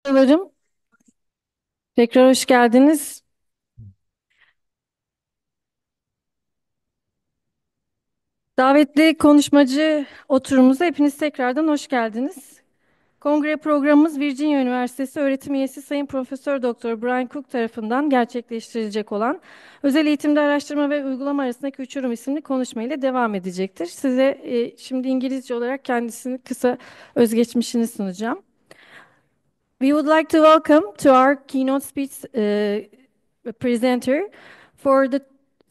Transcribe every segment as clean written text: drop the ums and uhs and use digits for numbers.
Merhabalarım. Tekrar hoş geldiniz. Davetli konuşmacı oturumuza hepiniz tekrardan hoş geldiniz. Kongre programımız Virginia Üniversitesi öğretim üyesi Sayın Profesör Doktor Brian Cook tarafından gerçekleştirilecek olan Özel Eğitimde Araştırma ve Uygulama Arasındaki Uçurum isimli konuşma ile devam edecektir. Size şimdi İngilizce olarak kendisini kısa özgeçmişini sunacağım. We would like to welcome to our keynote speech presenter for the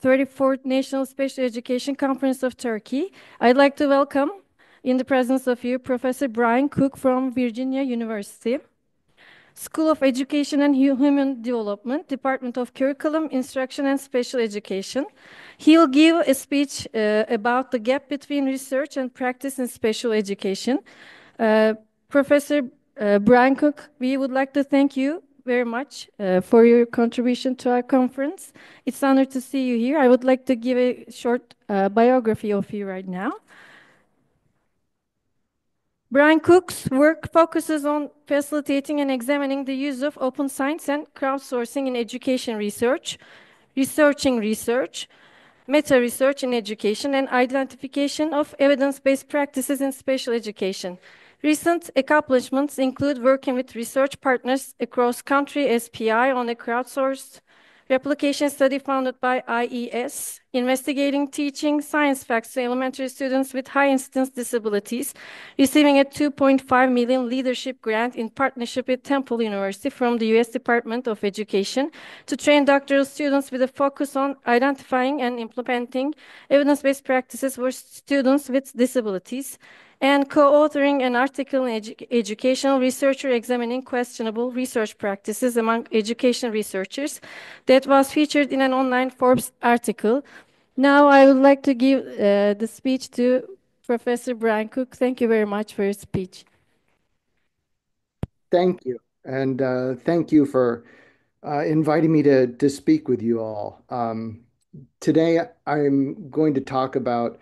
34th National Special Education Conference of Turkey. I'd like to welcome, in the presence of you, Professor Brian Cook from Virginia University, School of Education and Human Development, Department of Curriculum, Instruction and Special Education. He'll give a speech about the gap between research and practice in special education. Professor Brian Cook, we would like to thank you very much for your contribution to our conference. It's an honor to see you here. I would like to give a short biography of you right now. Brian Cook's work focuses on facilitating and examining the use of open science and crowdsourcing in education research, researching research, meta-research in education, and identification of evidence-based practices in special education. Recent accomplishments include working with research partners across country SPI on a crowdsourced replication study funded by IES, investigating teaching science facts to elementary students with high incidence disabilities, receiving a 2.5 million leadership grant in partnership with Temple University from the US Department of Education to train doctoral students with a focus on identifying and implementing evidence-based practices for students with disabilities, and co-authoring an article in Educational Researcher examining questionable research practices among education researchers that was featured in an online Forbes article. Now I would like to give the speech to Professor Brian Cook. Thank you very much for your speech. Thank you. And thank you for inviting me to speak with you all. Today, I'm going to talk about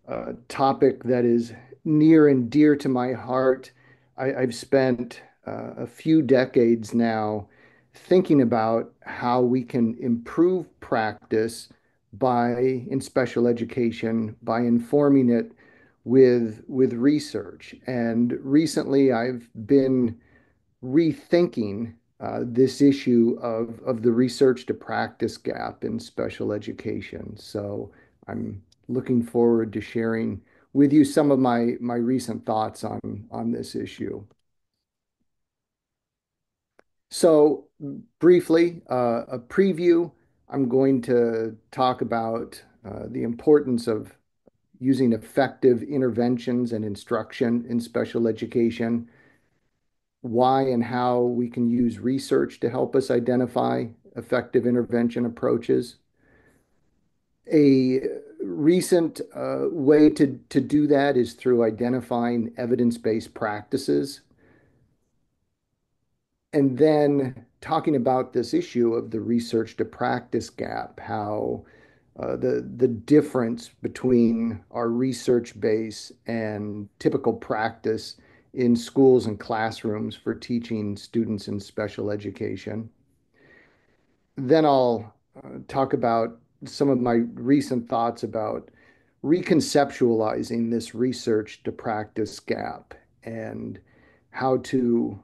a topic that is near and dear to my heart. I've spent a few decades now thinking about how we can improve practice in special education by informing it with research. And recently, I've been rethinking this issue of the research to practice gap in special education. So I'm looking forward to sharing with you some of my recent thoughts on this issue. So briefly, a preview, I'm going to talk about the importance of using effective interventions and instruction in special education, why and how we can use research to help us identify effective intervention approaches. A recent way to do that is through identifying evidence-based practices. And then talking about this issue of the research to practice gap, how the difference between our research base and typical practice in schools and classrooms for teaching students in special education. Then I'll talk about some of my recent thoughts about reconceptualizing this research to practice gap and how to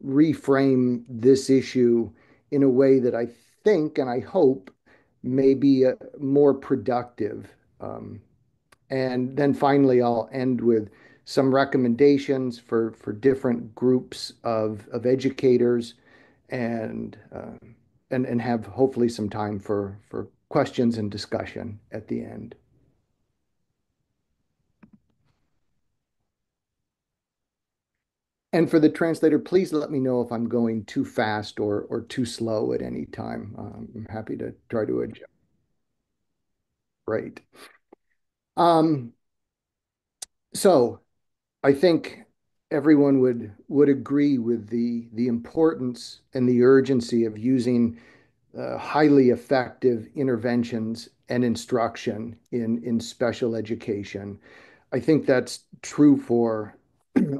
reframe this issue in a way that I think and I hope may be more productive. And then finally, I'll end with some recommendations for different groups of educators and and have hopefully some time for questions and discussion at the end. And for the translator, please let me know if I'm going too fast or too slow at any time. I'm happy to try to adjust. Great. Um, so I think everyone would agree with the importance and the urgency of using highly effective interventions and instruction in special education. I think that's true for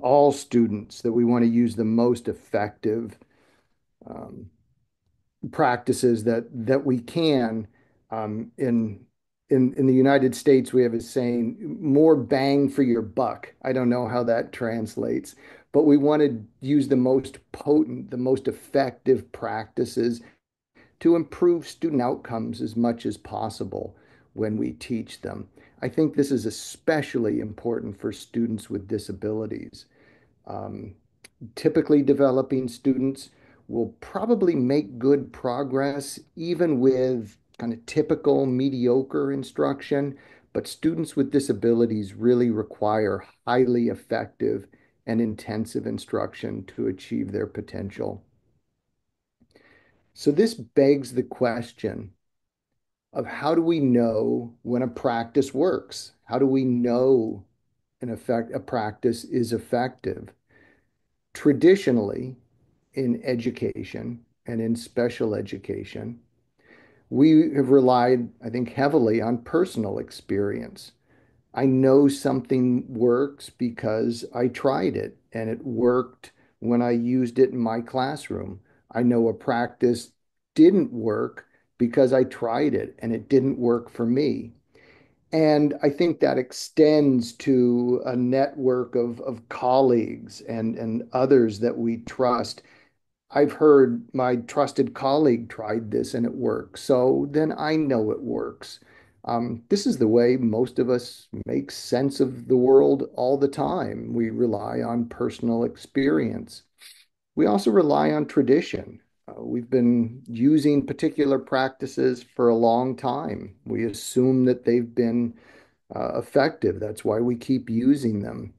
all students, that we want to use the most effective um, practices that we can. In the United States, we have a saying, more bang for your buck. I don't know how that translates, but we want to use the most potent, the most effective practices to improve student outcomes as much as possible when we teach them. I think this is especially important for students with disabilities. Um, Typically, developing students will probably make good progress even with kind of typical mediocre instruction, but students with disabilities really require highly effective and intensive instruction to achieve their potential. So this begs the question of, how do we know when a practice works? How do we know a practice is effective? Traditionally, in education and in special education, we have relied, I think, heavily on personal experience. I know something works because I tried it and it worked when I used it in my classroom. I know a practice didn't work because I tried it and it didn't work for me. And I think that extends to a network of colleagues and others that we trust. I've heard my trusted colleague tried this and it works, so then I know it works. This is the way most of us make sense of the world all the time. We rely on personal experience. We also rely on tradition. We've been using particular practices for a long time. We assume that they've been effective. That's why we keep using them.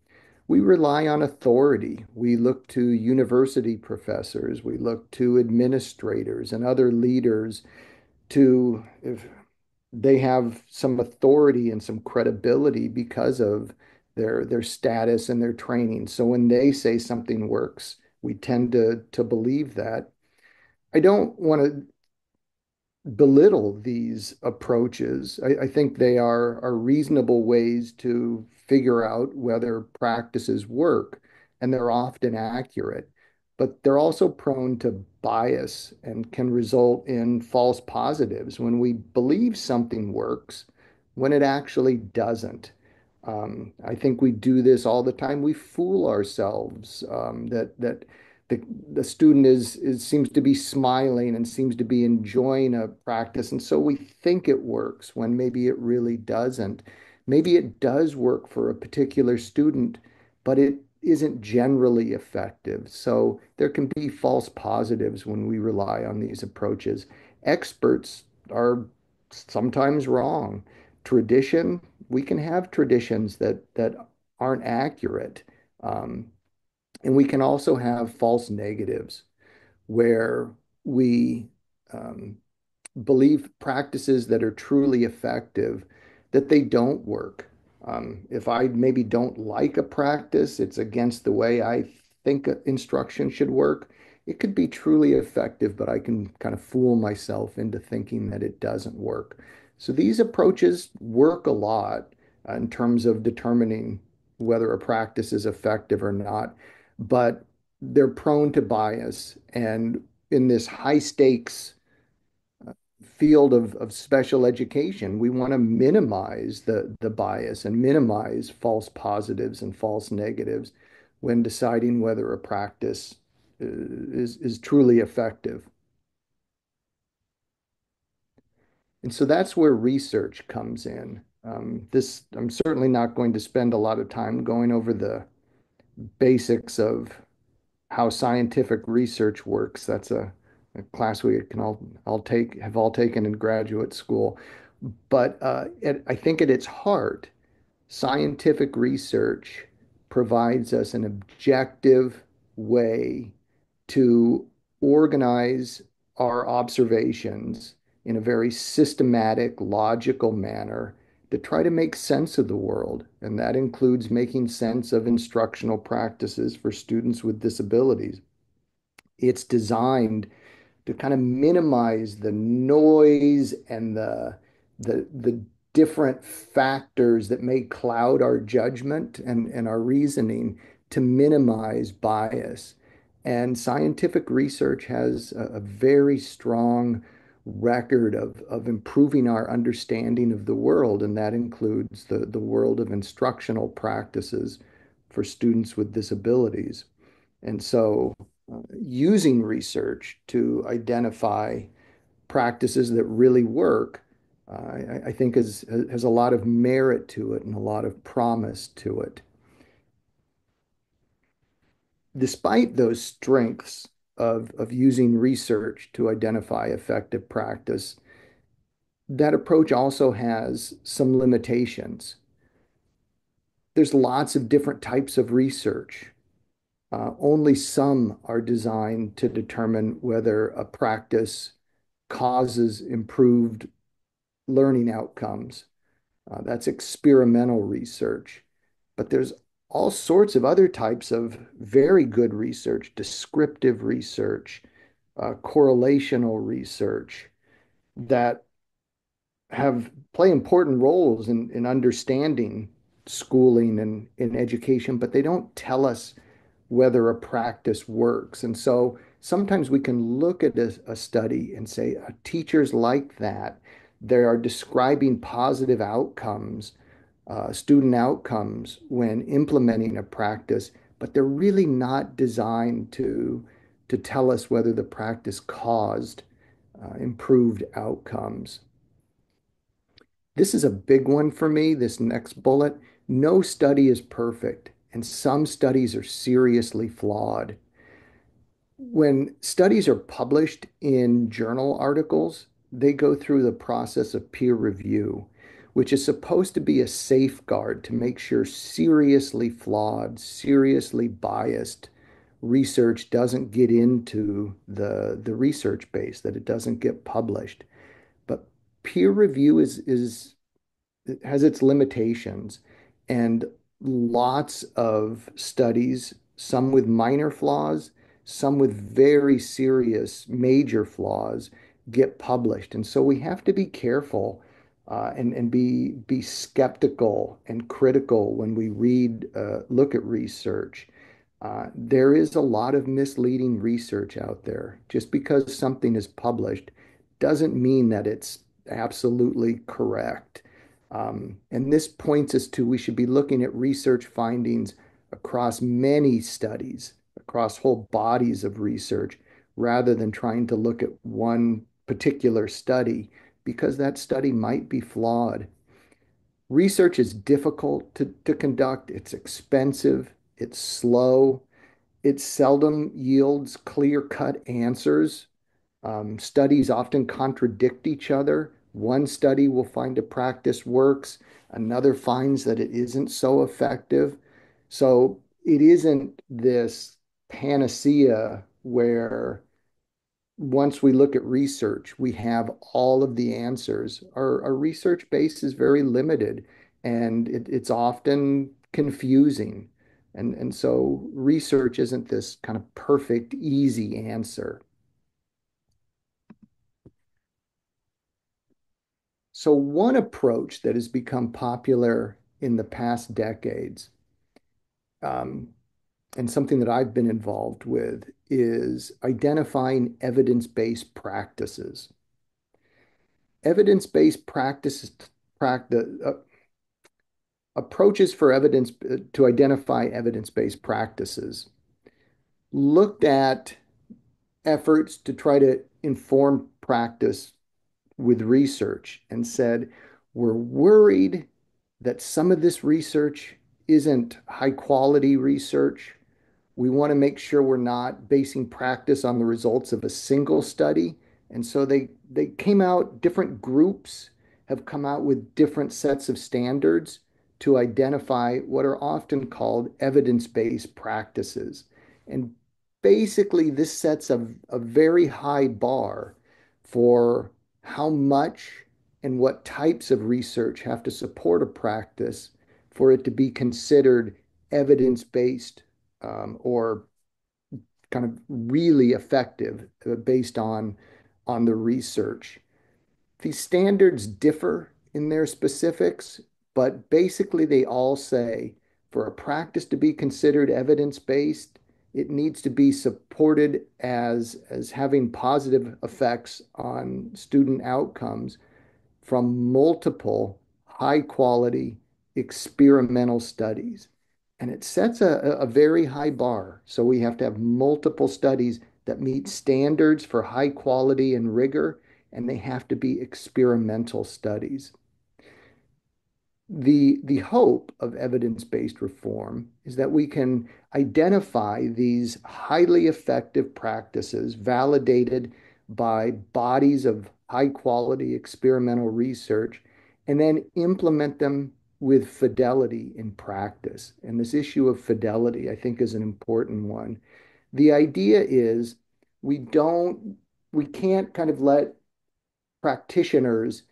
We rely on authority. We look to university professors, we look to administrators and other leaders to, if they have some authority and some credibility because of their status and their training. So when they say something works, we tend to believe that. I don't want to belittle these approaches. I think they are reasonable ways to figure out whether practices work, and they're often accurate, but they're also prone to bias and can result in false positives when we believe something works when it actually doesn't. I think we do this all the time. We fool ourselves that the the student is seems to be smiling and seems to be enjoying a practice, and so we think it works when maybe it really doesn't. Maybe it does work for a particular student, but it isn't generally effective. So there can be false positives when we rely on these approaches. Experts are sometimes wrong. Tradition, we can have traditions that aren't accurate. Um, and we can also have false negatives where we um, believe practices that are truly effective, that they don't work. If I maybe don't like a practice, it's against the way I think instruction should work. It could be truly effective, but I can kind of fool myself into thinking that it doesn't work. So these approaches work a lot in terms of determining whether a practice is effective or not, but they're prone to bias. And in this high stakes field of special education, we want to minimize the bias and minimize false positives and false negatives when deciding whether a practice is truly effective. And so that's where research comes in. I'm certainly not going to spend a lot of time going over the basics of how scientific research works. That's a class we can all have all taken in graduate school. But I think at its heart, scientific research provides us an objective way to organize our observations in a very systematic, logical manner to try to make sense of the world. And that includes making sense of instructional practices for students with disabilities. It's designed to kind of minimize the noise and the different factors that may cloud our judgment and our reasoning, to minimize bias. And scientific research has a very strong record of improving our understanding of the world, and that includes the world of instructional practices for students with disabilities. And so, using research to identify practices that really work, I think has a lot of merit to it and a lot of promise to it. Despite those strengths of using research to identify effective practice, that approach also has some limitations. There's lots of different types of research. Only some are designed to determine whether a practice causes improved learning outcomes. That's experimental research. But there's all sorts of other types of very good research, descriptive research, correlational research that have play important roles in understanding schooling and in education, but they don't tell us whether a practice works. And so sometimes we can look at a study and say, teachers like that, they are describing positive outcomes, student outcomes when implementing a practice, but they're really not designed to tell us whether the practice caused improved outcomes. This is a big one for me, this next bullet. No study is perfect, and some studies are seriously flawed. When studies are published in journal articles, they go through the process of peer review, which is supposed to be a safeguard to make sure seriously flawed, seriously biased research doesn't get into the research base, that it doesn't get published. But peer review is it has its limitations, and lots of studies, some with minor flaws, some with very serious major flaws, get published. And so we have to be careful and be skeptical and critical when we look at research. There is a lot of misleading research out there. Just because something is published doesn't mean that it's absolutely correct. And this points us to we should be looking at research findings across many studies, across whole bodies of research, rather than trying to look at one particular study because that study might be flawed. Research is difficult to conduct, it's expensive, it's slow, it seldom yields clear-cut answers. Studies often contradict each other. One study will find a practice works, another finds that it isn't so effective. So it isn't this panacea where once we look at research, we have all of the answers. Our research base is very limited and it's often confusing. And so research isn't this kind of perfect, easy answer. So one approach that has become popular in the past decades, um, and something that I've been involved with, is identifying evidence-based practices. Evidence-based practices, practice, approaches for evidence to identify evidence-based practices looked at efforts to try to inform practice with research and said, we're worried that some of this research isn't high quality research. We want to make sure we're not basing practice on the results of a single study. And so they came out, different groups have come out with different sets of standards to identify what are often called evidence-based practices. And basically, this sets a very high bar for how much and what types of research have to support a practice for it to be considered evidence-based or kind of really effective based on the research. These standards differ in their specifics, but basically they all say For a practice to be considered evidence-based, it needs to be supported as having positive effects on student outcomes from multiple high quality experimental studies. And it sets a very high bar. So we have to have multiple studies that meet standards for high quality and rigor, and they have to be experimental studies. The hope of evidence-based reform is that we can identify these highly effective practices validated by bodies of high quality experimental research and then implement them with fidelity in practice. And this issue of fidelity, I think, is an important one. The idea is we don't, we can't kind of let practitioners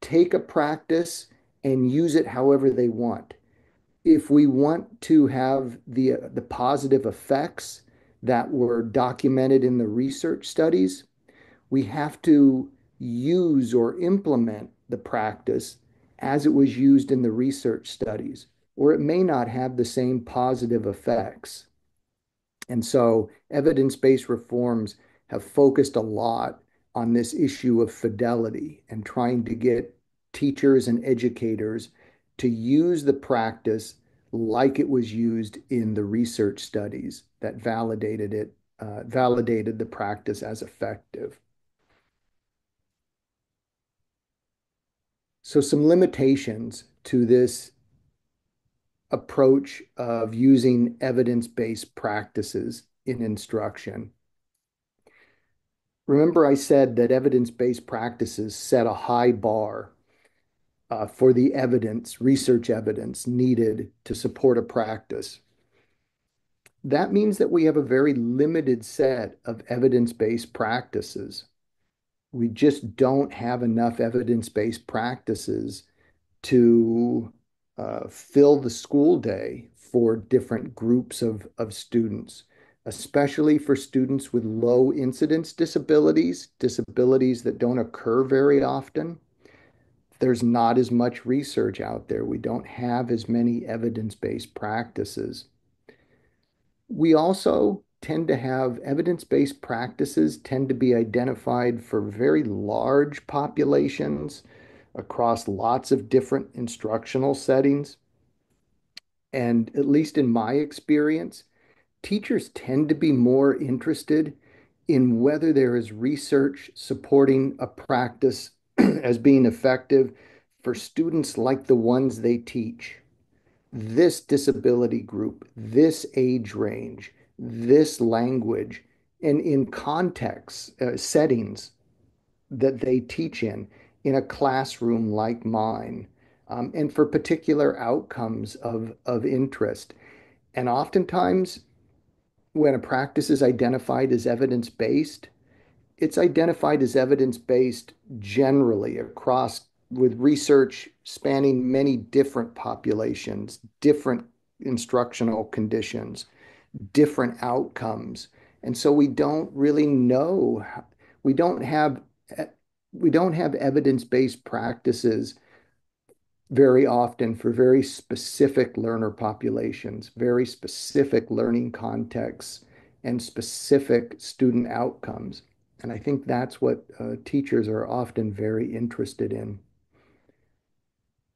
take a practice and use it however they want. If we want to have the positive effects that were documented in the research studies, we have to use or implement the practice as it was used in the research studies, or it may not have the same positive effects. And so evidence-based reforms have focused a lot on this issue of fidelity and trying to get teachers and educators to use the practice like it was used in the research studies that validated the practice as effective. So some limitations to this approach of using evidence-based practices in instruction. Remember, I said that evidence-based practices set a high bar for the evidence, research evidence needed to support a practice. That means that we have a very limited set of evidence-based practices. We just don't have enough evidence-based practices to fill the school day for different groups of students, especially for students with low incidence disabilities, disabilities that don't occur very often. There's not as much research out there. We don't have as many evidence-based practices. We also tend to have evidence-based practices tend to be identified for very large populations across lots of different instructional settings. And at least in my experience, teachers tend to be more interested in whether there is research supporting a practice as being effective for students like the ones they teach. This disability group, this age range, this language, and in contexts, settings that they teach in a classroom like mine, and for particular outcomes of interest. And oftentimes, when a practice is identified as evidence-based, it's identified as evidence-based generally across with research spanning many different populations, different instructional conditions, different outcomes. And so we don't really know, we don't have we don't have evidence-based practices very often for very specific learner populations, very specific learning contexts, and specific student outcomes. And I think that's what teachers are often very interested in.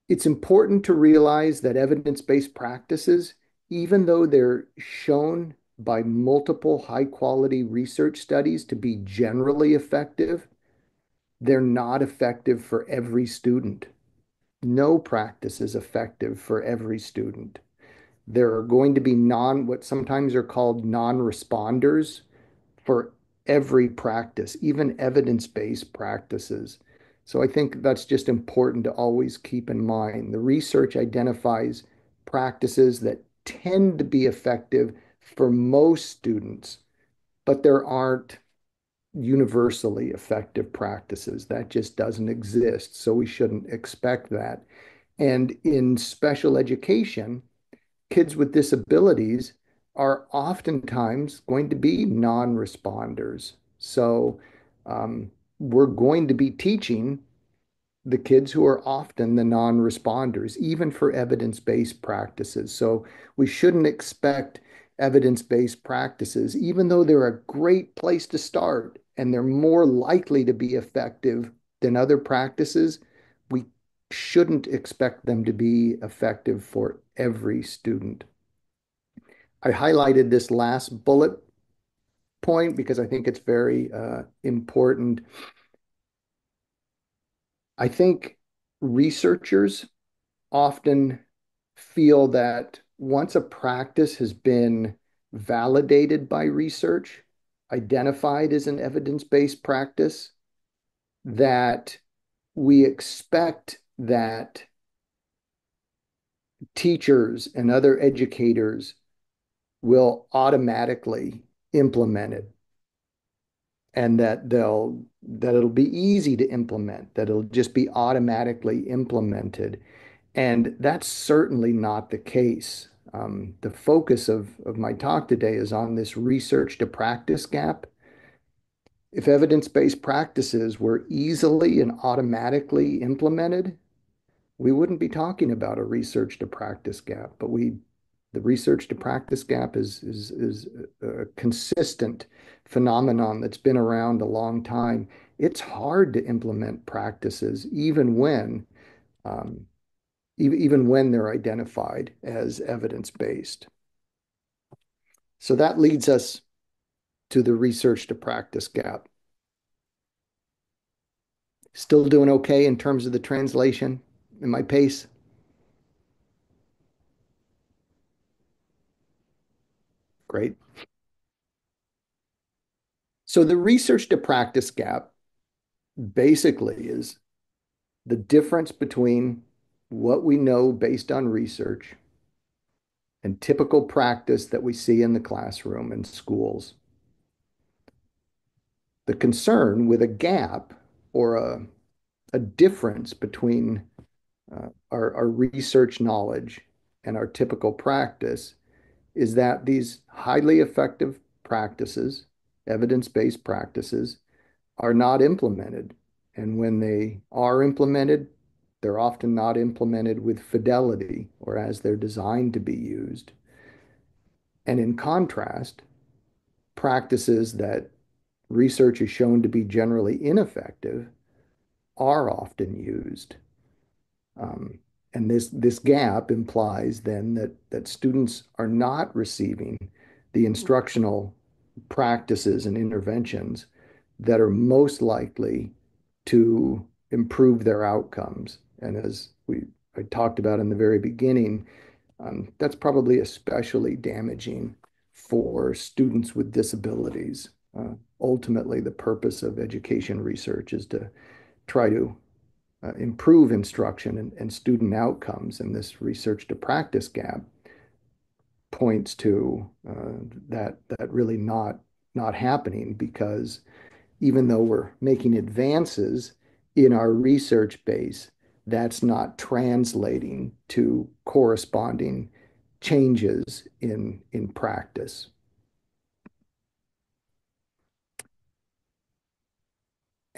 It's important to realize that evidence-based practices, even though they're shown by multiple high-quality research studies to be generally effective, they're not effective for every student. No practice is effective for every student. There are going to be what sometimes are called non-responders for every practice, even evidence-based practices. So I think that's just important to always keep in mind. The research identifies practices that tend to be effective for most students, but there aren't universally effective practices. That just doesn't exist. So we shouldn't expect that. And in special education, kids with disabilities are oftentimes going to be non-responders. So we're going to be teaching the kids who are often the non-responders, even for evidence-based practices. So we shouldn't expect evidence-based practices, even though they're a great place to start and they're more likely to be effective than other practices, we shouldn't expect them to be effective for every student. I highlighted this last bullet point because I think it's very important. I think researchers often feel that once a practice has been validated by research, identified as an evidence-based practice, that we expect that teachers and other educators will automatically implement it and that it'll be easy to implement, that it'll just be automatically implemented. And that's certainly not the case. The focus of my talk today is on this research to practice gap. If evidence-based practices were easily and automatically implemented, we wouldn't be talking about a research to practice gap, but the research to practice gap is a consistent phenomenon that's been around a long time. It's hard to implement practices um, even when they're identified as evidence-based. So that leads us to the research to practice gap. Still doing okay in terms of the translation and my pace? Great. So the research to practice gap basically is the difference between what we know based on research and typical practice that we see in the classroom and schools. The concern with a gap or a difference between our research knowledge and our typical practice is that these highly effective practices, evidence-based practices, are not implemented. And when they are implemented, they're often not implemented with fidelity or as they're designed to be used. And in contrast, practices that research has shown to be generally ineffective are often used. Um, and this gap implies then that students are not receiving the instructional practices and interventions that are most likely to improve their outcomes. And as I talked about in the very beginning, that's probably especially damaging for students with disabilities. Ultimately, the purpose of education research is to try to improve instruction and student outcomes. And this research to practice gap points to that really not happening because even though we're making advances in our research base, that's not translating to corresponding changes in practice.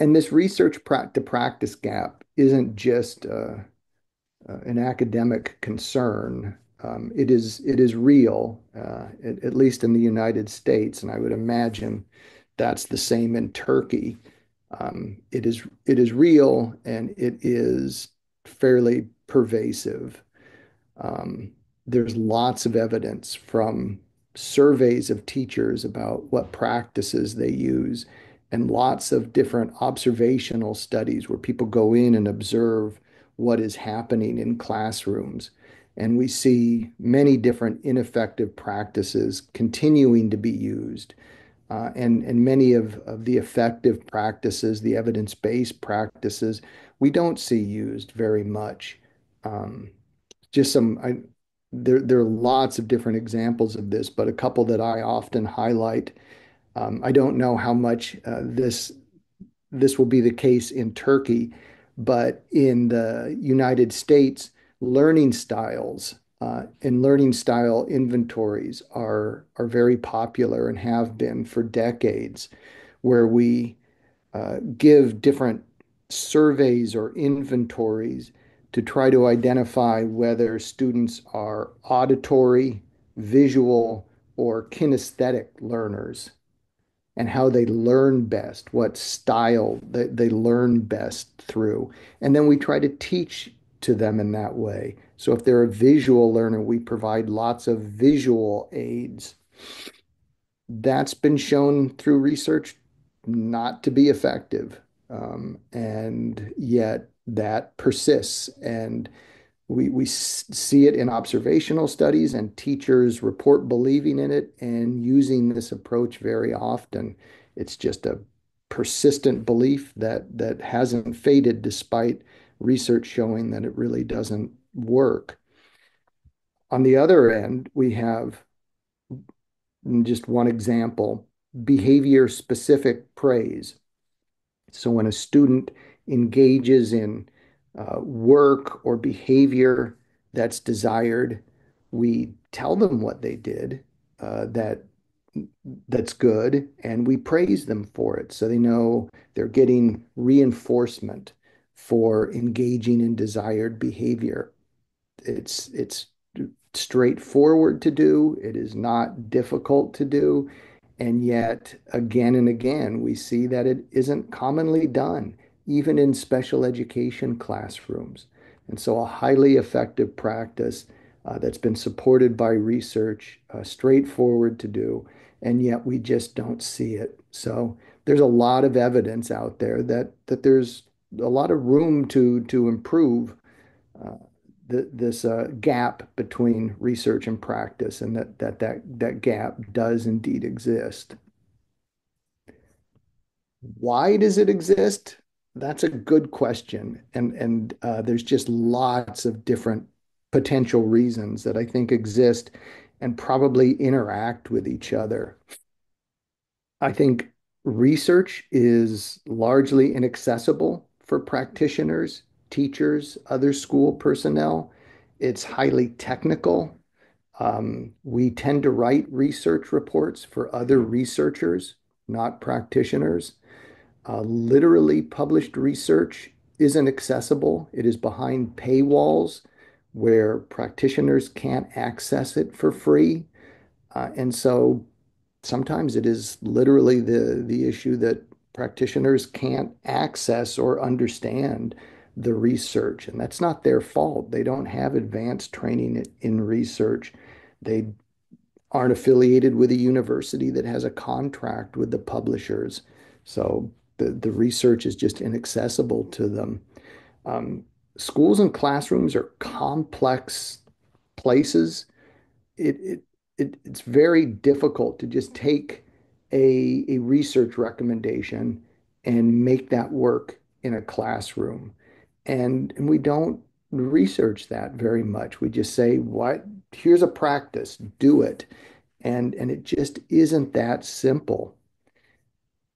And this research to practice gap isn't just an academic concern. It is real, at least in the United States, and I would imagine that's the same in Turkey. It is real and it is fairly pervasive. Um, there's lots of evidence from surveys of teachers about what practices they use, and lots of different observational studies where people go in and observe what is happening in classrooms. And we see many different ineffective practices continuing to be used. And many of the effective practices, the evidence-based practices, we don't see used very much. Um, just there are lots of different examples of this, but a couple that I often highlight. I don't know how much this will be the case in Turkey, but in the United States, learning styles and learning style inventories are very popular and have been for decades, where we give different surveys or inventories to try to identify whether students are auditory, visual, or kinesthetic learners and how they learn best, what style they learn best through. And then we try to teach to them in that way. So if they're a visual learner, we provide lots of visual aids. That's been shown through research not to be effective. And yet that persists. And we see it in observational studies, and teachers report believing in it and using this approach very often. It's just a persistent belief that hasn't faded despite research showing that it really doesn't work. On the other end, we have just one example, behavior specific praise. So when a student engages in work or behavior that's desired, we tell them what they did that's good, and we praise them for it. So they know they're getting reinforcement for engaging in desired behavior. It's straightforward to do. It is not difficult to do. And yet, again and again, we see that it isn't commonly done, even in special education classrooms. And so, a highly effective practice that's been supported by research, straightforward to do, and yet we just don't see it. So, there's a lot of evidence out there that there's a lot of room to improve uh, this gap between research and practice, and that gap does indeed exist. Why does it exist? That's a good question, and there's just lots of different potential reasons that I think exist and probably interact with each other. I think research is largely inaccessible for practitioners, teachers, other school personnel. It's highly technical. We tend to write research reports for other researchers, not practitioners. Literally published research isn't accessible. It is behind paywalls where practitioners can't access it for free. And so sometimes it is literally the issue that practitioners can't access or understand the research, and that's not their fault. They don't have advanced training in research. They aren't affiliated with a university that has a contract with the publishers. So the research is just inaccessible to them. Um, Schools and classrooms are complex places. It's very difficult to just take a research recommendation and make that work in a classroom. And we don't research that very much. We just say, what, here's a practice, do it. And it just isn't that simple.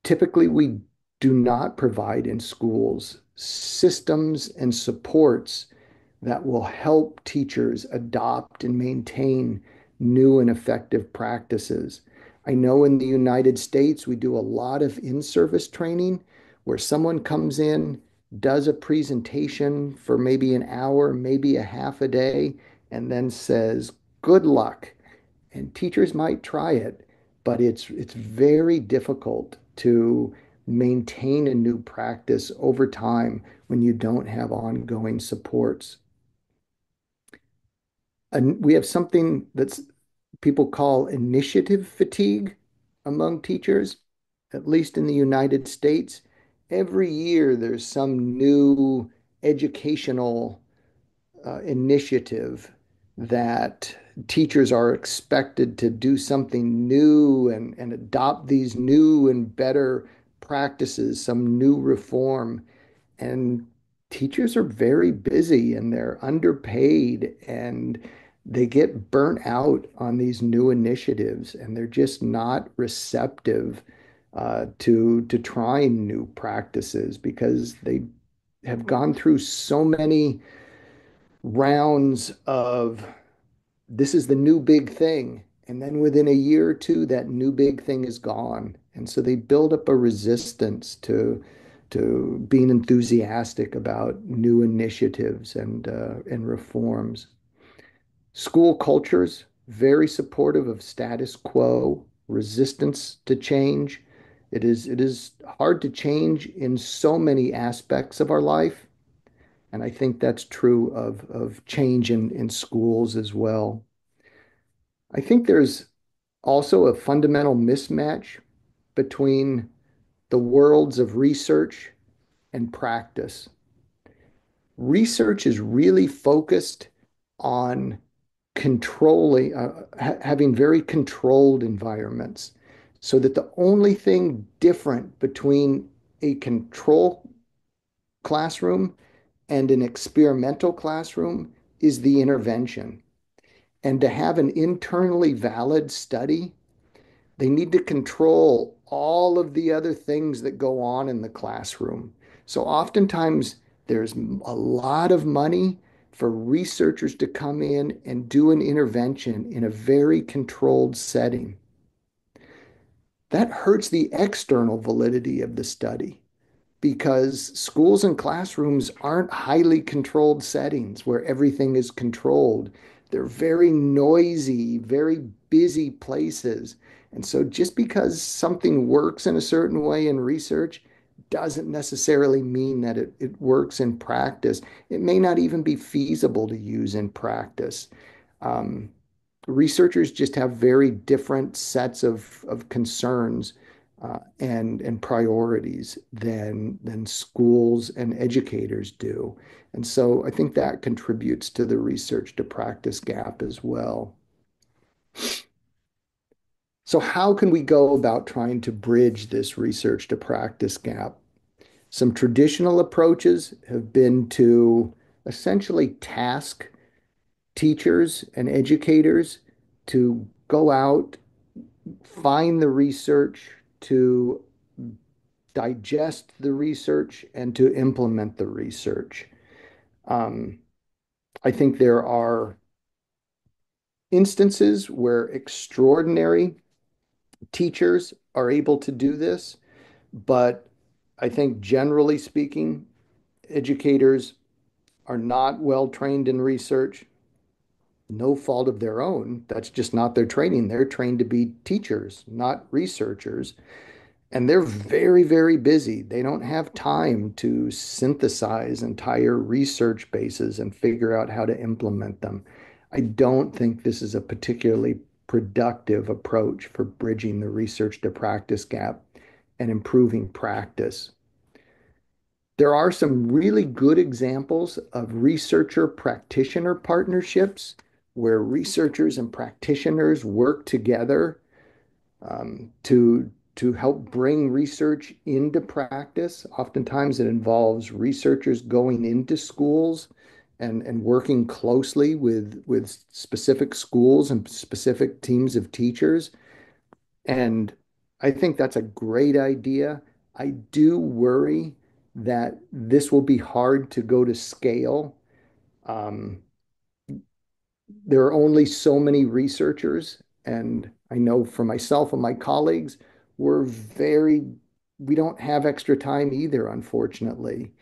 Typically, we do not provide in schools systems and supports that will help teachers adopt and maintain new and effective practices. I know in the United States, we do a lot of in-service training where someone comes in, does a presentation for maybe an hour, maybe a half a day, and then says, good luck. And teachers might try it, but it's very difficult to maintain a new practice over time when you don't have ongoing supports. And we have something that's people call initiative fatigue among teachers, at least in the United States. Every year there's some new educational initiative that teachers are expected to do something new and adopt these new and better practices, some new reform. And teachers are very busy and they're underpaid and they get burnt out on these new initiatives and they're just not receptive to trying new practices because they have gone through so many rounds of this is the new big thing. And then within a year or two, that new big thing is gone. And so they build up a resistance to being enthusiastic about new initiatives and reforms. School cultures, very supportive of status quo, resistance to change. It is hard to change in so many aspects of our life, and I think that's true of change in schools as well. I think there's also a fundamental mismatch between the worlds of research and practice. Research is really focused on controlling, having very controlled environments so that the only thing different between a control classroom and an experimental classroom is the intervention. And to have an internally valid study, they need to control all of the other things that go on in the classroom. So oftentimes there's a lot of money for researchers to come in and do an intervention in a very controlled setting. That hurts the external validity of the study because schools and classrooms aren't highly controlled settings where everything is controlled. They're very noisy, very busy places. And so just because something works in a certain way in research doesn't necessarily mean that it works in practice. It may not even be feasible to use in practice. Um, Researchers just have very different sets of concerns and priorities than schools and educators do. And so I think that contributes to the research to practice gap as well. So how can we go about trying to bridge this research to practice gap? Some traditional approaches have been to essentially task teachers and educators to go out, find the research, to digest the research, and to implement the research. Um, I think there are instances where extraordinary teachers are able to do this, but I think generally speaking, educators are not well trained in research. No fault of their own. That's just not their training. They're trained to be teachers, not researchers. And they're very, very busy. They don't have time to synthesize entire research bases and figure out how to implement them. I don't think this is a particularly productive approach for bridging the research to practice gap and improving practice. There are some really good examples of researcher practitioner partnerships where researchers and practitioners work together to help bring research into practice. Oftentimes, it involves researchers going into schools and working closely with specific schools and specific teams of teachers. And I think that's a great idea. I do worry that this will be hard to go to scale. Um, there are only so many researchers, and I know for myself and my colleagues, we're very, we don't have extra time either, unfortunately.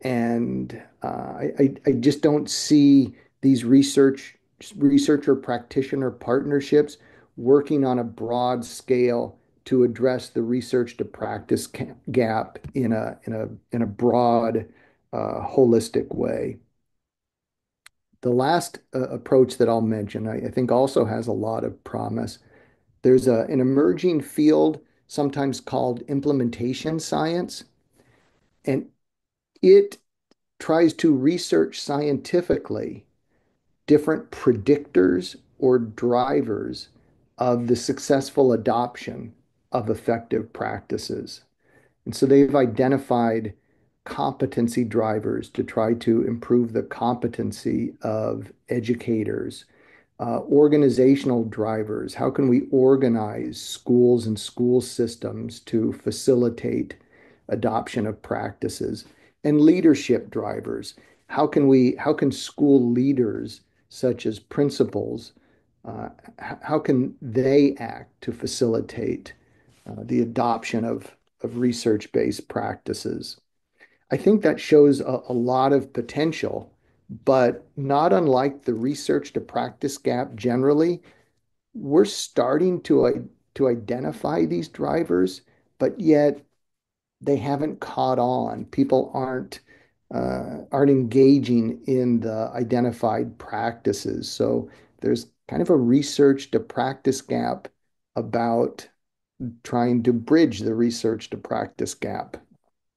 And I just don't see these researcher practitioner partnerships working on a broad scale to address the research to practice gap in a broad, holistic way. The last approach that I'll mention, I think also has a lot of promise. There's an emerging field, sometimes called implementation science, and it tries to research scientifically different predictors or drivers of the successful adoption of effective practices. And so they've identified competency drivers to try to improve the competency of educators, organizational drivers. How can we organize schools and school systems to facilitate adoption of practices? And leadership drivers. How can school leaders, such as principals, uh, how can they act to facilitate the adoption of research-based practices? I think that shows a lot of potential, but not unlike the research to practice gap generally, we're starting to identify these drivers, but yet they haven't caught on. People aren't engaging in the identified practices. So there's kind of a research to practice gap about trying to bridge the research to practice gap,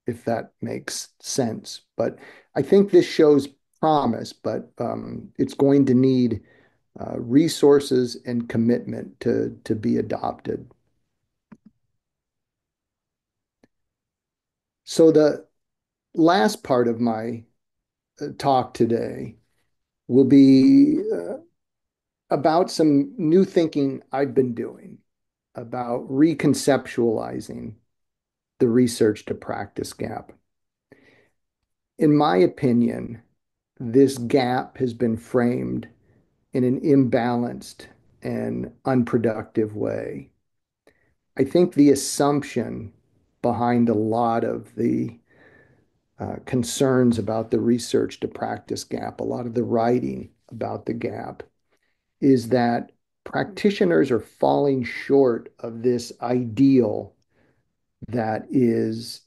if that makes sense. But I think this shows promise, but it's going to need resources and commitment to be adopted. So the last part of my talk today will be about some new thinking I've been doing about reconceptualizing the research to practice gap. In my opinion, this gap has been framed in an imbalanced and unproductive way. I think the assumption behind a lot of the concerns about the research to practice gap, a lot of the writing about the gap, is that practitioners are falling short of this ideal that is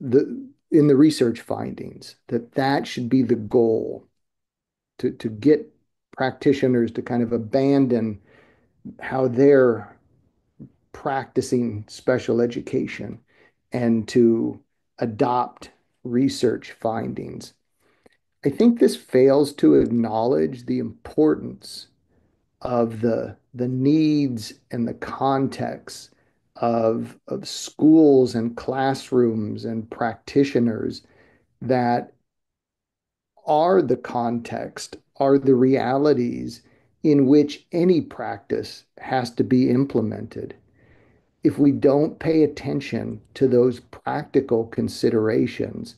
the in the research findings, that that should be the goal to get practitioners to kind of abandon how they're practicing special education and to adopt research findings. I think this fails to acknowledge the importance of the needs and the context of schools and classrooms and practitioners that are the context, are the realities in which any practice has to be implemented. If we don't pay attention to those practical considerations,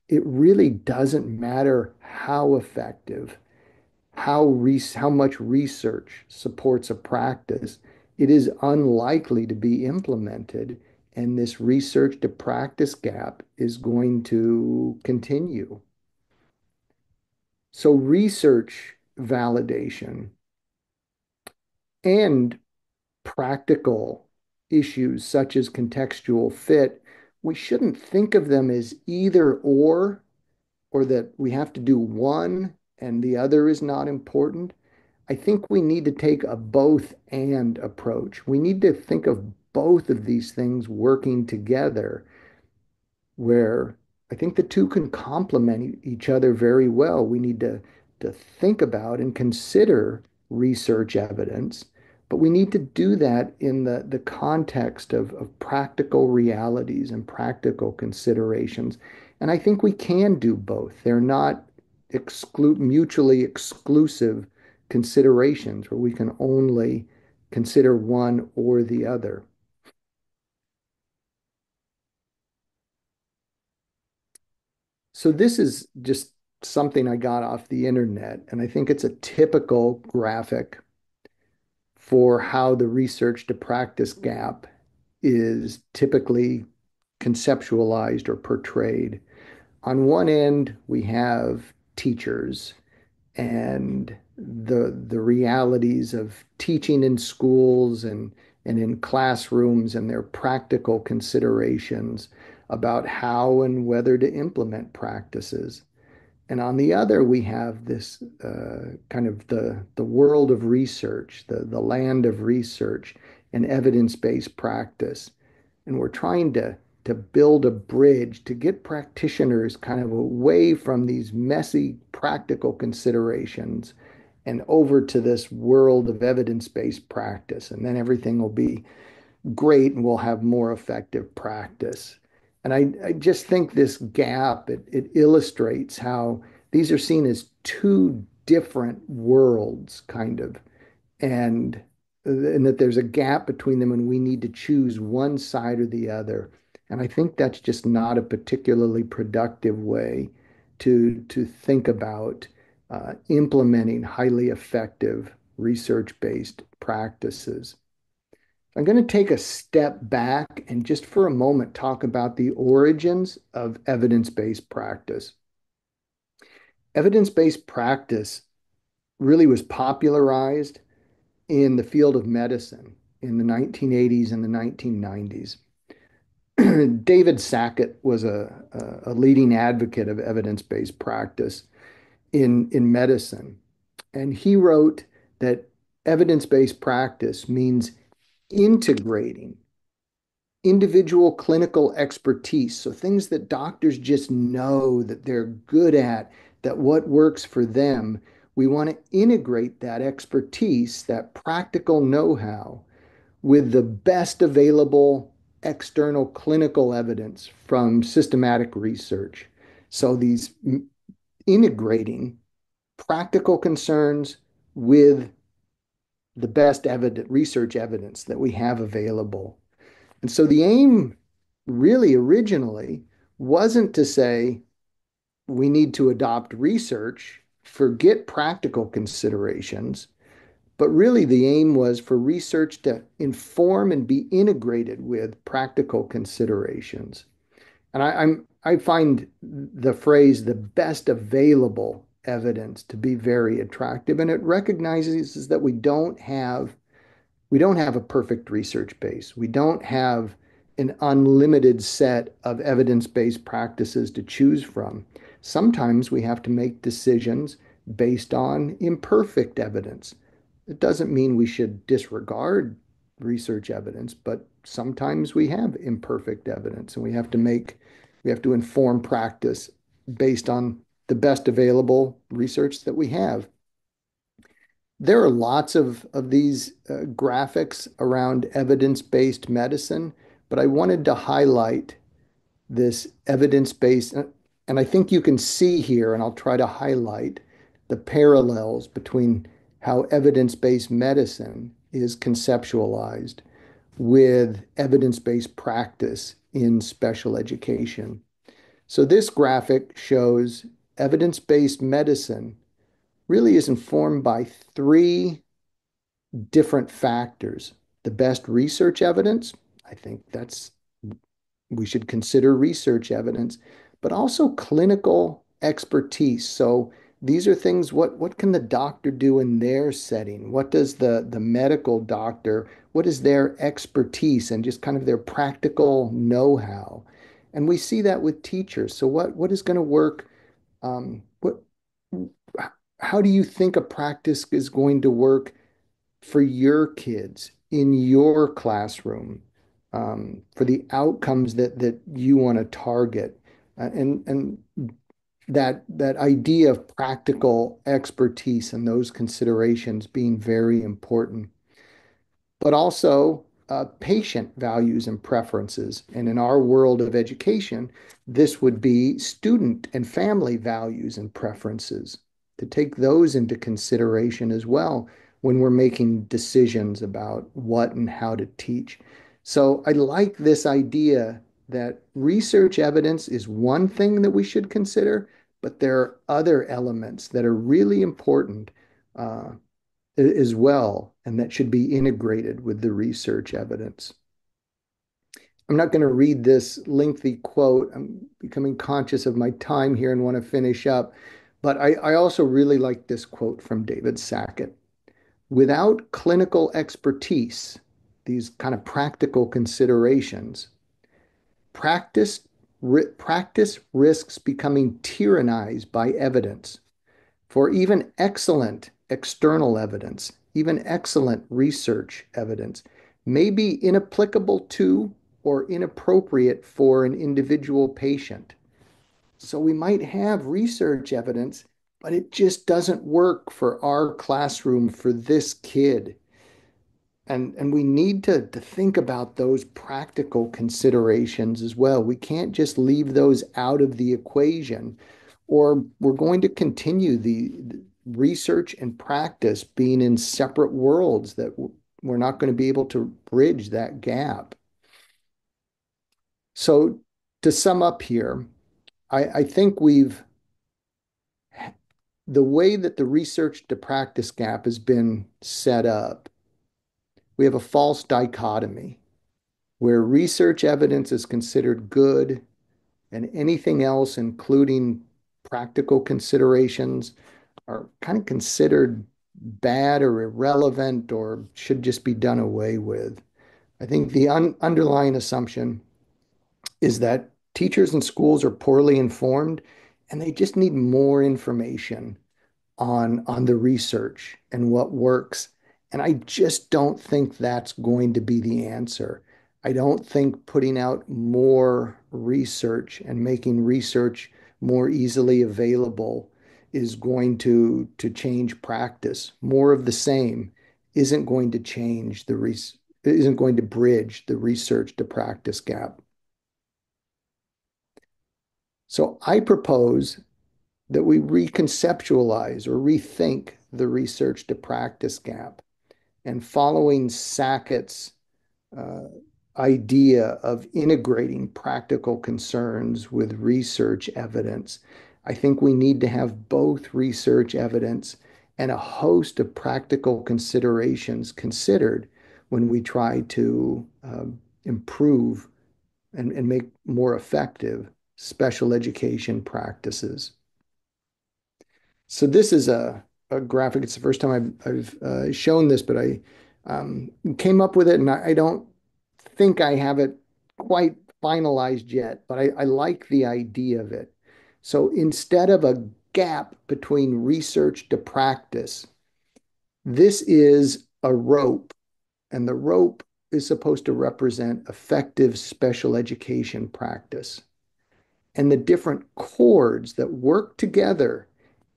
it really doesn't matter how effective, how much research supports a practice. It is unlikely to be implemented, and this research to practice gap is going to continue. So research validation and practical issues such as contextual fit, we shouldn't think of them as either or that we have to do one and the other is not important. I think we need to take a both and approach. We need to think of both of these things working together, where I think the two can complement each other very well. We need to think about and consider research evidence, but we need to do that in the context of practical realities and practical considerations. And I think we can do both. They're not mutually exclusive considerations where we can only consider one or the other. So this is just something I got off the internet, and I think it's a typical graphic for how the research to practice gap is typically conceptualized or portrayed. On one end, we have teachers and the realities of teaching in schools and in classrooms and their practical considerations about how and whether to implement practices. And on the other, we have this kind of the world of research, the land of research and evidence-based practice. And we're trying to build a bridge to get practitioners kind of away from these messy practical considerations and over to this world of evidence-based practice. And then everything will be great and we'll have more effective practice. And I just think this gap, it illustrates how these are seen as two different worlds, kind of, and and that there's a gap between them and we need to choose one side or the other. And I think that's just not a particularly productive way to think about implementing highly effective research-based practices. I'm going to take a step back and just for a moment talk about the origins of evidence-based practice. Evidence-based practice really was popularized in the field of medicine in the 1980s and the 1990s. David Sackett was a leading advocate of evidence-based practice in medicine. And he wrote that evidence-based practice means integrating individual clinical expertise. So things that doctors just know that they're good at, that what works for them, we want to integrate that expertise, that practical know-how, with the best available external clinical evidence from systematic research. So these integrating practical concerns with the best research evidence that we have available. And so the aim really originally wasn't to say we need to adopt research, forget practical considerations, but really the aim was for research to inform and be integrated with practical considerations. And I find the phrase the best available evidence to be very attractive, and it recognizes that we don't have a perfect research base. We don't have an unlimited set of evidence-based practices to choose from. Sometimes we have to make decisions based on imperfect evidence. It doesn't mean we should disregard research evidence, but sometimes we have imperfect evidence and we have to inform practice based on the best available research that we have. There are lots of these graphics around evidence-based medicine, but I wanted to highlight this evidence-based, and I think you can see here, and I'll try to highlight the parallels between how evidence-based medicine is conceptualized with evidence-based practice in special education. So this graphic shows evidence-based medicine really is informed by three different factors. The best research evidence, I think we should consider research evidence, but also clinical expertise. So these are things, what can the doctor do in their setting? What does the medical doctor, what is their expertise and just kind of their practical know-how? And we see that with teachers. So what is going to work? What how do you think a practice is going to work for your kids in your classroom, for the outcomes that you want to target, and that idea of practical expertise and those considerations being very important, but also patient values and preferences. And in our world of education, this would be student and family values and preferences, to take those into consideration as well when we're making decisions about what and how to teach. So I like this idea that research evidence is one thing that we should consider, but there are other elements that are really important uh, as well, and that should be integrated with the research evidence. I'm not going to read this lengthy quote. I'm becoming conscious of my time here and want to finish up. But I also really like this quote from David Sackett. Without clinical expertise, these kind of practical considerations, practice, practice risks becoming tyrannized by evidence. For even excellent external evidence, even excellent research evidence, may be inapplicable to or inappropriate for an individual patient. So we might have research evidence, but it just doesn't work for our classroom for this kid. And we need to think about those practical considerations as well. We can't just leave those out of the equation, or we're going to continue the research and practice being in separate worlds that we're not going to be able to bridge that gap. So to sum up here, I think the way that the research to practice gap has been set up we have a false dichotomy where research evidence is considered good and anything else, including practical considerations, are kind of considered bad or irrelevant or should just be done away with. I think the underlying assumption is that teachers and schools are poorly informed and they just need more information on the research and what works. And I just don't think that's going to be the answer. I don't think putting out more research and making research more easily available is going to change practice. More of the same isn't going to change isn't going to bridge the research to practice gap. So I propose that we reconceptualize or rethink the research to practice gap. And following Sackett's uh, idea of integrating practical concerns with research evidence, I think we need to have both research evidence and a host of practical considerations considered when we try to improve and make more effective special education practices. So this is a graphic. It's the first time I've shown this, but I came up with it, and I don't think I have it quite finalized yet, but I like the idea of it. So instead of a gap between research to practice, this is a rope, and the rope is supposed to represent effective special education practice. And the different chords that work together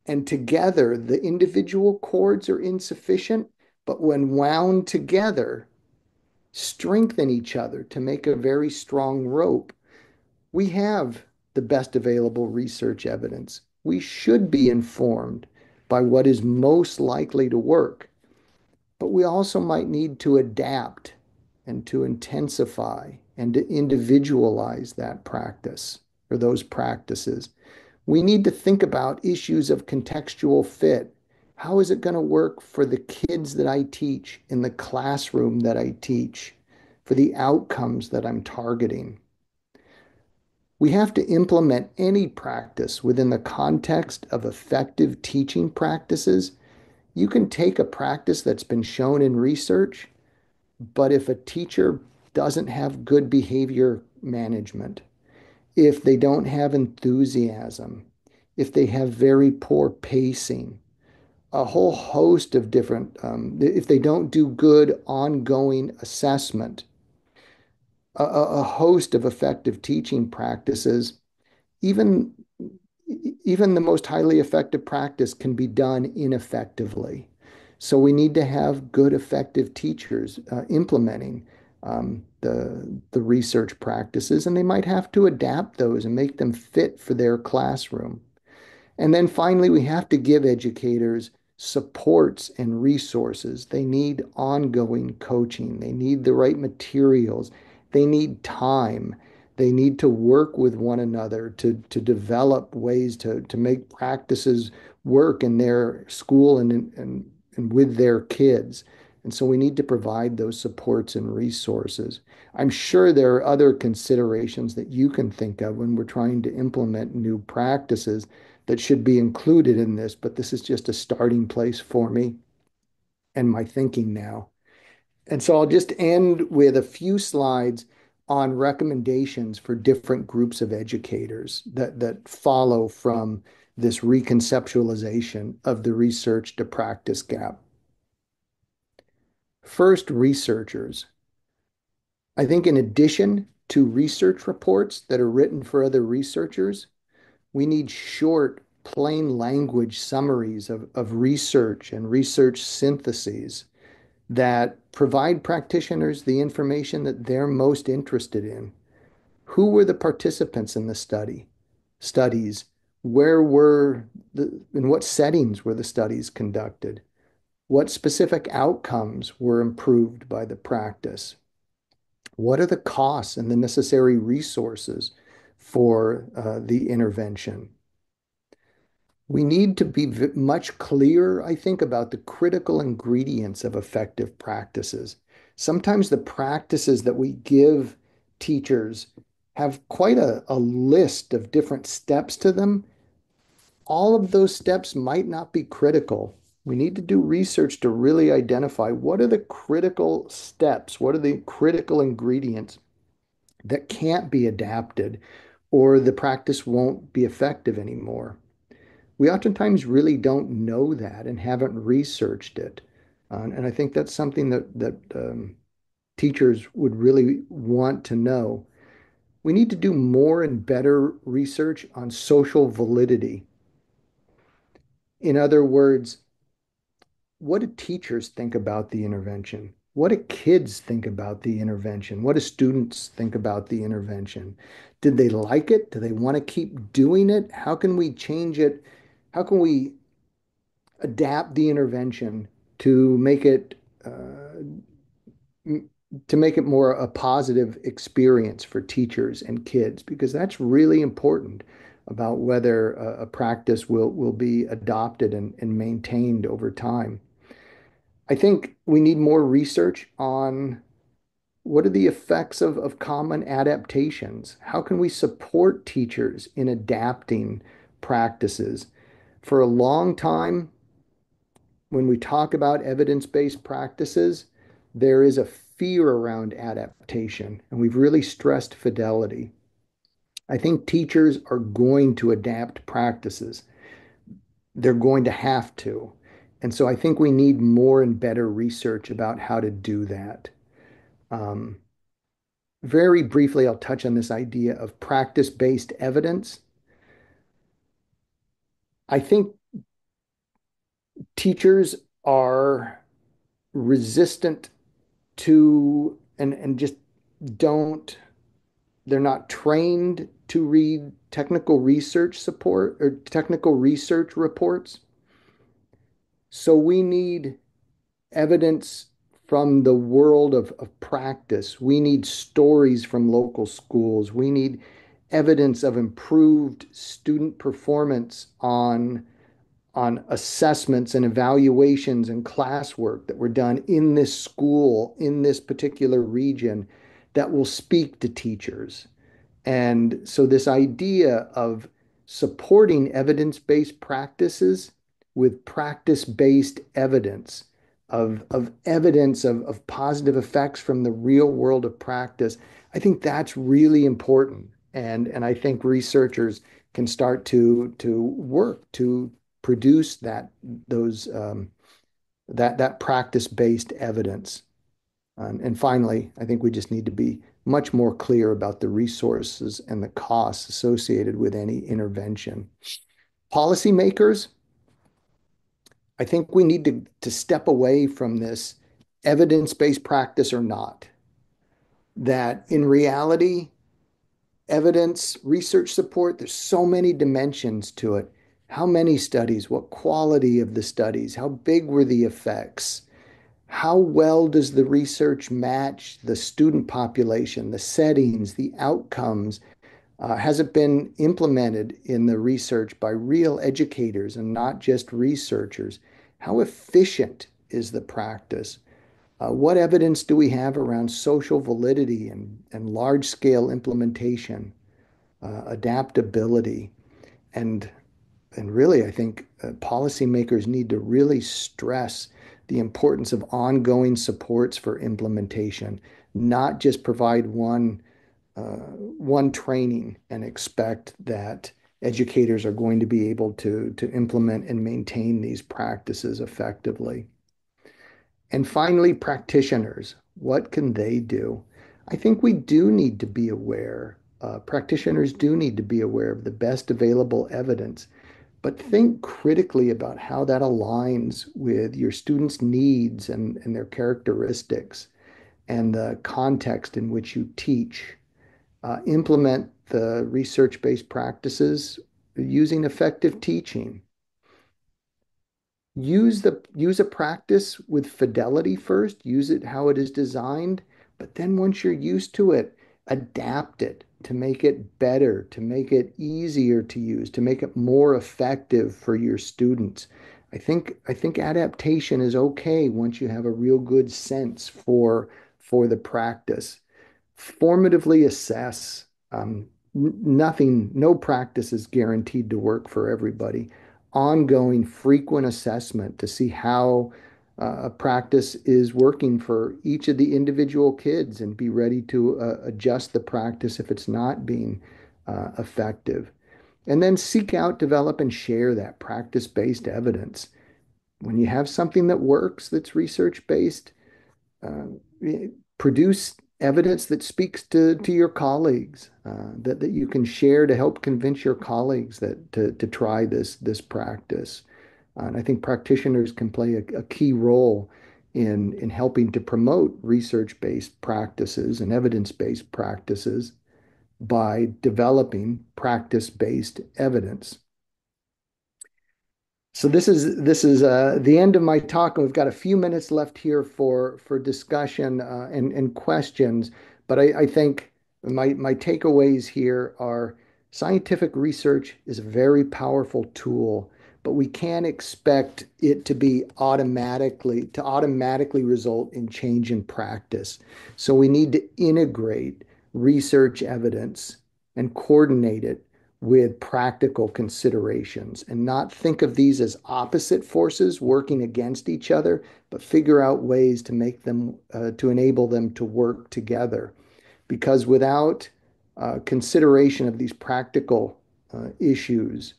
and together, the individual chords are insufficient, but when wound together, strengthen each other to make a very strong rope. We have the best available research evidence. We should be informed by what is most likely to work, but we also might need to adapt and to intensify and to individualize that practice or those practices. We need to think about issues of contextual fit. How is it going to work for the kids that I teach in the classroom that I teach, for the outcomes that I'm targeting? We have to implement any practice within the context of effective teaching practices. You can take a practice that's been shown in research, but if a teacher doesn't have good behavior management, if they don't have enthusiasm, if they have very poor pacing, a whole host of different, if they don't do good ongoing assessment, a host of effective teaching practices, even even the most highly effective practice can be done ineffectively. So we need to have good, effective teachers implementing the research practices, and they might have to adapt those and make them fit for their classroom. And then finally, we have to give educators supports and resources. They need ongoing coaching. They need the right materials. They need time. They need to work with one another to develop ways to make practices work in their school and with their kids. And so we need to provide those supports and resources. I'm sure there are other considerations that you can think of when we're trying to implement new practices that should be included in this, but this is just a starting place for me and my thinking now. And so I'll just end with a few slides on recommendations for different groups of educators that follow from this reconceptualization of the research to practice gap. First, researchers. I think in addition to research reports that are written for other researchers, we need short, plain language summaries of research and research syntheses that provide practitioners the information that they're most interested in. Who were the participants in the studies? In what settings were the studies conducted? What specific outcomes were improved by the practice? What are the costs and the necessary resources for the intervention? We need to be much clearer, I think, about the critical ingredients of effective practices. Sometimes the practices that we give teachers have quite a list of different steps to them. All of those steps might not be critical. We need to do research to really identify what are the critical steps, what are the critical ingredients that can't be adapted, or the practice won't be effective anymore. We oftentimes really don't know that and haven't researched it. And I think that's something that teachers would really want to know. We need to do more and better research on social validity. In other words, what do teachers think about the intervention? What do kids think about the intervention? What do students think about the intervention? Did they like it? Do they want to keep doing it? How can we change it? How can we adapt the intervention to make it to make it more a positive experience for teachers and kids? Because that's really important about whether a practice will be adopted and maintained over time. I think we need more research on what are the effects of common adaptations? How can we support teachers in adapting practices? For a long time, when we talk about evidence-based practices, there is a fear around adaptation, and we've really stressed fidelity. I think teachers are going to adapt practices. They're going to have to. And so I think we need more and better research about how to do that. Um, Very briefly, I'll touch on this idea of practice-based evidence. I think teachers are resistant to and just don't, they're not trained to read technical research support or technical research reports. So we need evidence from the world of practice. We need stories from local schools. We need evidence of improved student performance on assessments and evaluations and classwork that were done in this school, in this particular region, that will speak to teachers. And so, this idea of supporting evidence-based practices with practice-based evidence of evidence of positive effects from the real world of practice, I think that's really important. And I think researchers can start to work to produce those that practice-based evidence. And finally, I think we just need to be much more clear about the resources and the costs associated with any intervention. Policymakers, I think we need to step away from this evidence-based practice or not. That in reality, evidence, research support, there's so many dimensions to it. How many studies? What quality of the studies? How big were the effects? How well does the research match the student population, the settings, the outcomes? Has it been implemented in the research by real educators and not just researchers? How efficient is the practice? What evidence do we have around social validity and large scale implementation, adaptability? And and really, I think policymakers need to really stress the importance of ongoing supports for implementation, not just provide one training and expect that educators are going to be able to implement and maintain these practices effectively. And finally, practitioners, what can they do? I think we do need to be aware. Practitioners do need to be aware of the best available evidence, but think critically about how that aligns with your students' needs and their characteristics and the context in which you teach. Implement the research-based practices using effective teaching. Use a practice with fidelity first, use it how it is designed, but then once you're used to it, adapt it to make it better, to make it easier to use, to make it more effective for your students. I think adaptation is okay once you have a real good sense for for the practice. Formatively assess. Nothing, no practice is guaranteed to work for everybody. Ongoing, frequent assessment to see how a practice is working for each of the individual kids and be ready to adjust the practice if it's not being effective. And then seek out, develop, and share that practice-based evidence. When you have something that works that's research-based, uh, produce evidence that speaks to your colleagues, that you can share to help convince your colleagues that to try this practice. And I think practitioners can play a key role in helping to promote research-based practices and evidence-based practices by developing practice-based evidence. So this is the end of my talk, and we've got a few minutes left here for discussion and questions. But I think my takeaways here are scientific research is a very powerful tool, but we can't expect it to be automatically result in change in practice. So we need to integrate research evidence and coordinate it with practical considerations and not think of these as opposite forces working against each other, but figure out ways to make them, to enable them to work together. Because without consideration of these practical issues,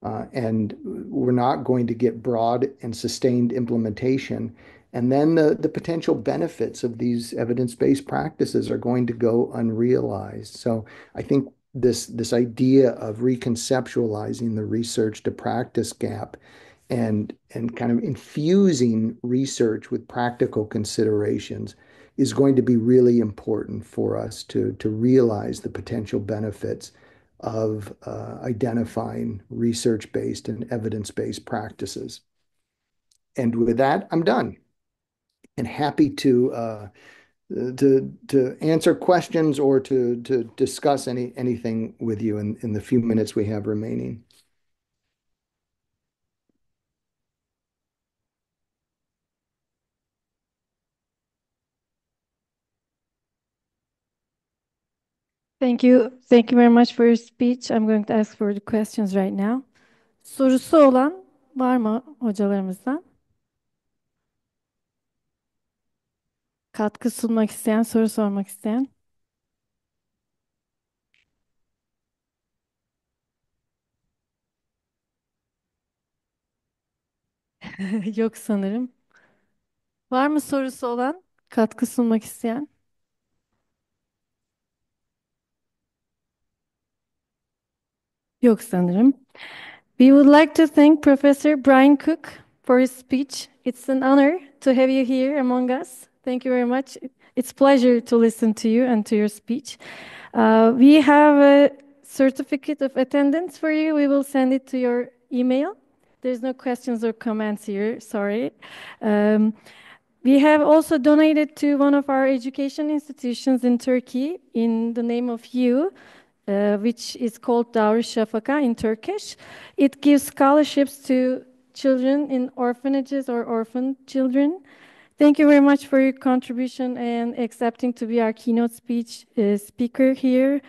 and we're not going to get broad and sustained implementation. And then the potential benefits of these evidence-based practices are going to go unrealized. So I think this idea of reconceptualizing the research to practice gap and kind of infusing research with practical considerations is going to be really important for us to realize the potential benefits of identifying research-based and evidence-based practices. And with that, I'm done and happy to answer questions or to discuss anything with you in the few minutes we have remaining. Thank you. Thank you very much for your speech. I'm going to ask for the questions right now. Sorusu olan var mı hocalarımızdan? Katkı sunmak isteyen, soru sormak isteyen? Yok sanırım. Var mı sorusu olan, katkı sunmak isteyen? Yok sanırım. We would like to thank Professor Brian Cook for his speech. It's an honor to have you here among us. Thank you very much. It's a pleasure to listen to you and to your speech. We have a certificate of attendance for you. We will send it to your email. There's no questions or comments here, sorry. We have also donated to one of our education institutions in Turkey in the name of you, which is called Darüşşafaka in Turkish. It gives scholarships to children in orphanages or orphan children. Thank you very much for your contribution and accepting to be our keynote speaker here.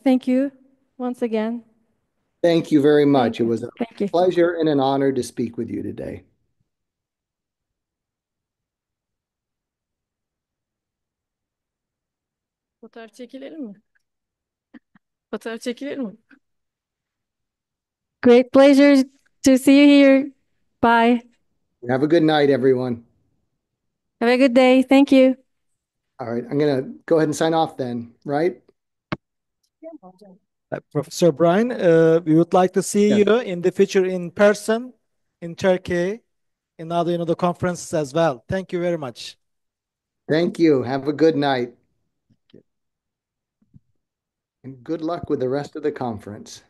Thank you once again. Thank you very much. Thank It you. was a Thank you. pleasure and an honor to speak with you today. Fotoğraf çekilelim mi? Fotoğraf çekilir mi? Great pleasure to see you here. Bye. Have a good night, everyone. Have a good day. Thank you. All right, I'm going to go ahead and sign off then, right? Professor Brian, we would like to see Yes. you in the future in person in Turkey, in other conferences as well. Thank you very much. Thank you. Have a good night. And good luck with the rest of the conference.